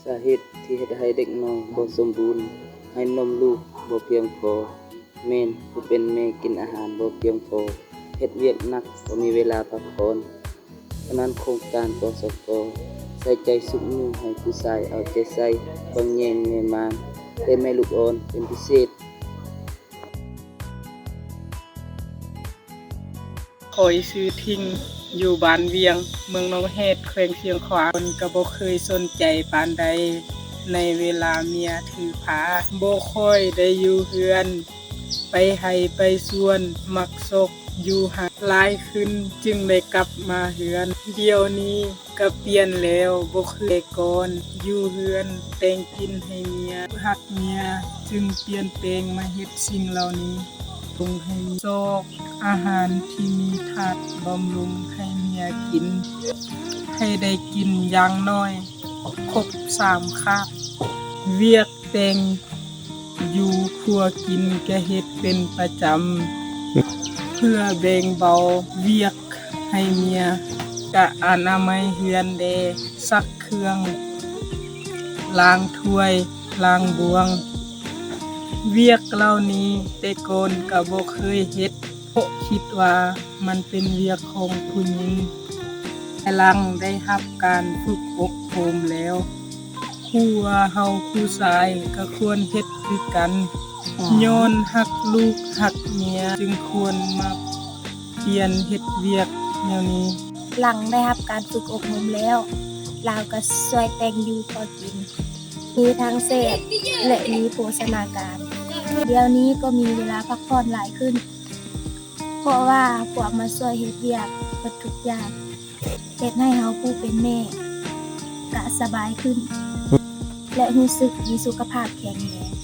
สาเหตุที่เฮ็ดให้เด็กน้อยบ่สมบูรณ์ให้นมลูกบ่เพียงพอแม่นผู้เป็นแม่กินอาหารบ่เพียงพอเฮ็ดเวียกหนักบ่มีเวลาพักผ่อนฉะนั้นโครงการกสกใส่ใจสุขนิ้วให้ผู้ชายเอาใจใส่เบิ่งแยงแม่มานและแม่ลูกอ่อนเป็นพิเศษข้อยชื่อทิงอยู่บ้านเวียงเมืองหนองเฮ็ดแขวงเชียงขวางเพิ่นก็บ่เคยสนใจปานใดในเวลาเมียถือผ้าบ่ค่อยได้อยู่เฮือนไปไห้ไปสวนมักซกอยู่หาหลายขึ้นจึงได้กลับมาเฮือนเดี๋ยวนี้ก็เปลี่ยนแล้วบ่คือแต่ก่อนอยู่เฮือนแต่งกินให้เมียฮักเมียจึงเปลี่ยนแปลงมาเฮ็ดสิ่งเหล่านี้ปรุงให้ซอกอาหารที่มีธาตุบำรุงให้เมียกินให้ได้กินอย่างน้อยครบ3คาบเวียกแต่งอยู่ครัวกินก็เฮ็ดเป็นประจำเพื่อแบ่งเบาเวียกให้เมียก็อนามัยเฮือนแดซักเครื่องล้างถ้วยล้างบวงเวียกเหล่านี้แต่ก่อนก็บ่เคยเฮ็ดเพราะคิดว่ามันเป็นเวียกของผู้หญิงแต่หลังได้รับการฝึกอบรมแล้วคู่ว่าเฮาผู้ชายก็ควรเฮ็ดคือกันย้อนฮักลูกฮักเมียจึงควรมาเปลี่ยนเฮ็ดเวียกแนวนี้หลังได้รับการฝึกอบรมแล้วลาวก็ช่วยแต่งอยู่พอกินมีทั้งเสพและมีโภชนาการเดี๋ยวนี้ก็มีเวลาพักผ่อนหลายขึ้นเพราะว่าพวกมาช่วยเฮ็ดเวียกเบิดทุกอย่างเฮ็ดให้เฮาผู้เป็นแม่ก็สบายขึ้นและรู้สึกมีสุขภาพแข็งแรง